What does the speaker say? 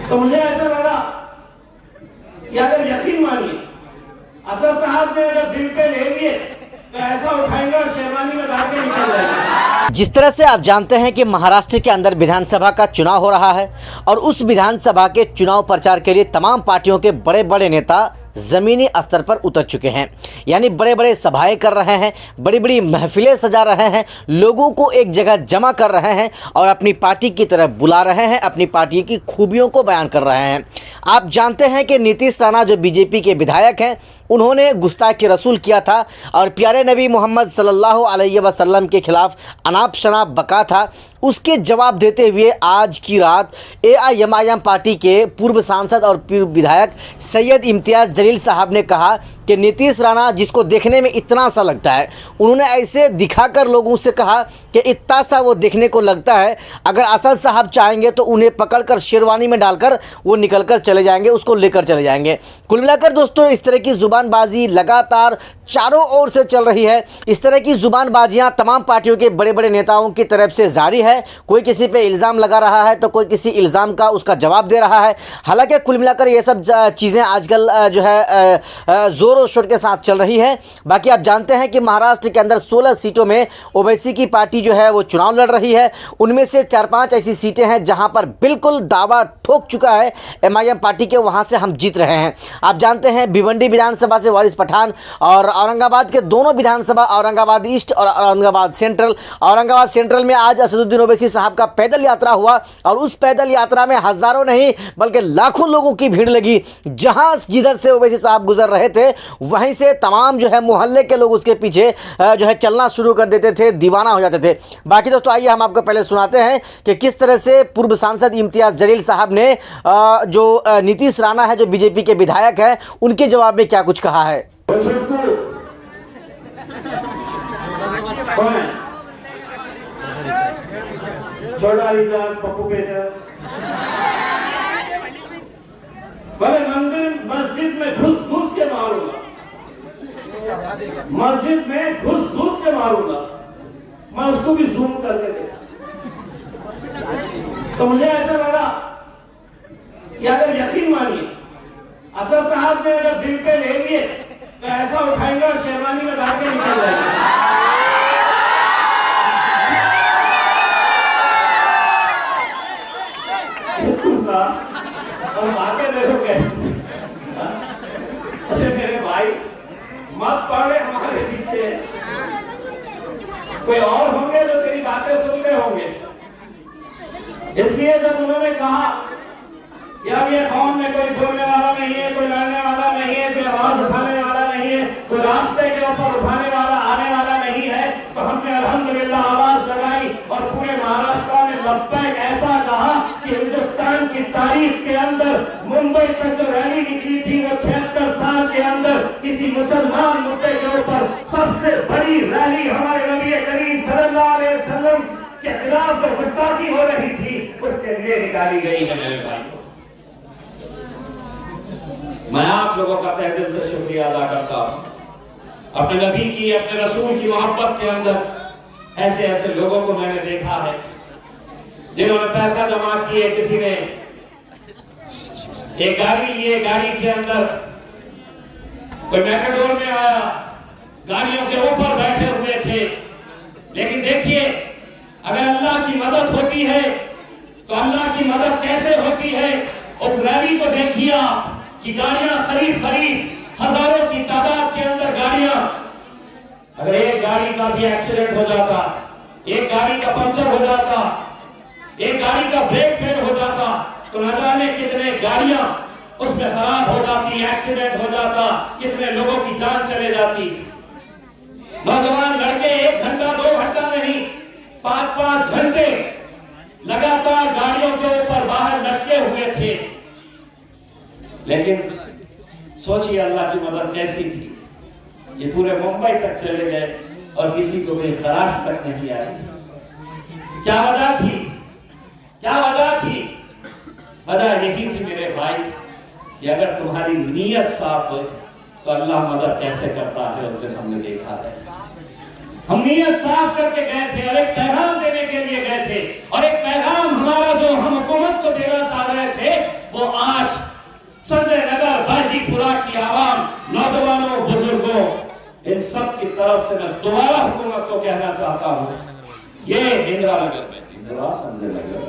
तो मुझे ऐसा लगा कि अगर यकीन मानिए असद साहब ने अगर दिल पे ले लिए तो ऐसा उठाएंगे और शेरवानी में ला के निकल जाएंगे। जिस तरह से आप जानते हैं कि महाराष्ट्र के अंदर विधानसभा का चुनाव हो रहा है और उस विधानसभा के चुनाव प्रचार के लिए तमाम पार्टियों के बड़े बड़े नेता ज़मीनी स्तर पर उतर चुके हैं, यानी बड़े बड़े सभाएं कर रहे हैं, बड़ी बड़ी महफिलें सजा रहे हैं, लोगों को एक जगह जमा कर रहे हैं और अपनी पार्टी की तरफ बुला रहे हैं, अपनी पार्टी की खूबियों को बयान कर रहे हैं। आप जानते हैं कि नीतीश राणा जो बीजेपी के विधायक हैं, उन्होंने गुस्ताखी रसूल किया था और प्यारे नबी मोहम्मद सल्लल्लाहु अलैहि वसल्लम के खिलाफ अनाप शनाप बका था। उसके जवाब देते हुए आज की रात AIMIM पार्टी के पूर्व सांसद और पूर्व विधायक सैयद इम्तियाज़ जलील साहब ने कहा कि नीतीश राणा जिसको देखने में इतना सा लगता है, उन्होंने ऐसे दिखाकर लोगों से कहा कि इतना सा वो देखने को लगता है, अगर असद साहब चाहेंगे तो उन्हें पकड़कर शेरवानी में डालकर वो निकल कर चले जाएंगे, उसको लेकर चले जाएंगे। कुल मिलाकर दोस्तों इस तरह की जुबानबाजी लगातार चारों ओर से चल रही है। इस तरह की जुबानबाजियां तमाम पार्टियों के बड़े बड़े नेताओं की तरफ से जारी है। कोई किसी पे इल्ज़ाम लगा रहा है तो कोई किसी इल्ज़ाम का उसका जवाब दे रहा है। हालांकि कुल मिलाकर ये सब चीज़ें आजकल जो है ज़ोर और शोर के साथ चल रही है। बाकी आप जानते हैं कि महाराष्ट्र के अंदर 16 सीटों में ओवैसी की पार्टी जो है वो चुनाव लड़ रही है। उनमें से 4-5 ऐसी सीटें हैं जहाँ पर बिल्कुल दावा ठोक चुका है MIM पार्टी के, वहाँ से हम जीत रहे हैं। आप जानते हैं भिवंडी विधानसभा से वारिस पठान और औरंगाबाद के दोनों विधानसभा, औरंगाबाद ईस्ट और औरंगाबाद सेंट्रल में आज असदुद्दीन ओवैसी साहब का पैदल यात्रा हुआ और उस पैदल यात्रा में हज़ारों नहीं बल्कि लाखों लोगों की भीड़ लगी। जहां जिधर से ओवैसी साहब गुजर रहे थे वहीं से तमाम जो है मोहल्ले के लोग उसके पीछे जो है चलना शुरू कर देते थे, दीवाना हो जाते थे। बाकी दोस्तों आइए हम आपको पहले सुनाते हैं कि किस तरह से पूर्व सांसद इम्तियाज़ जलील साहब ने जो नीतीश राणा है जो बीजेपी के विधायक है उनके जवाब में क्या कुछ कहा है। छोटा पप्पू मस्जिद में घुस के मारूंगा, मस्जिद में घुस के मारूंगा। मैं उसको भी जूम करके देखा तो मुझे ऐसा लगा कि अगर यकीन मानिए असद साहब ने अगर दिल पे ले लिए तो ऐसा उठाएंगे और शेरवानी में ला के निकल जाएंगे। और बातें देखो कैसे। अरे मेरे भाई मत पड़े हमारे पीछे, कोई और होंगे जो तेरी बातें सुन रहे होंगे। इसलिए जब उन्होंने कहा कि अब ये कौम में कोई बोलने वाला नहीं है, कोई लड़ने वाला नहीं है, कोई आवाज उठाने वाला नहीं है, कोई रास्ते के ऊपर उठाने वाला आने वाला नहीं है, तो हमने अल्हम्दुलिल्लाह आवाज लगाई और पूरे महाराष्ट्र में लब्बैक ऐसा कहा कि हिंदुस्तान की तारीख के अंदर मुंबई तक जो रैली निकली थी वो 76 साल के अंदर किसी मुसलमान मुद्दे के ऊपर सबसे बड़ी रैली हमारे नबी करीम सल्लल्लाहु अलैहि वसल्लम के खिलाफ जो गुस्ताखी हो रही थी उसके लिए निकाली गई है। मेरे भाई मैं आप लोगों का तहे दिल से शुक्रिया अदा करता हूं। अपने नबी की, अपने रसूल की मोहब्बत के अंदर ऐसे ऐसे लोगों को मैंने देखा है जिन्होंने पैसा जमा किए, किसी ने एक गाड़ी लिए, गाड़ी के अंदर कोई मैटाडोर में आया, गाड़ियों के ऊपर बैठे हुए थे। लेकिन देखिए अगर अल्लाह की मदद होती है तो अल्लाह की मदद कैसे होती है। उस रैली को देखिए कि गाड़ियां खरीद हजारों की तादाद के अंदर गाड़ियां, अगर एक गाड़ी का भी एक्सीडेंट हो जाता, एक गाड़ी का पंचर हो जाता, एक गाड़ी का ब्रेक फेल हो जाता तो न जाने कितने गाड़ियां उसमें खराब हो जाती, एक्सीडेंट हो जाता, कितने लोगों की जान चले जाती। नौजवान लड़के 1 घंटा 2 घंटा नहीं 5-5 घंटे लगातार गाड़ियों के ऊपर बाहर लटके हुए थे। लेकिन सोचिए अल्लाह की मदद कैसी थी। ये पूरे मुंबई तक चले गए और किसी को भी खराश तक नहीं आई। क्या वजह थी? क्या वजह थी? वजह यही थी मेरे भाई कि अगर तुम्हारी नीयत साफ हो तो अल्लाह मदद कैसे करता है उस दिन हमने देखा है। हम नीयत साफ करके गए थे और एक पैगाम देने के लिए गए थे और एक पैगाम हमारा जो हम हुकूमत को देना चाह रहे थे वो संजय नगर, बाजीपुरा की आवाम, नौजवानों, बुजुर्गों, इन सब की तरफ से मैं दोबारा हुकूमत को कहना चाहता हूँ, ये इंदिरा नगर में, इंदिरा संजय नगर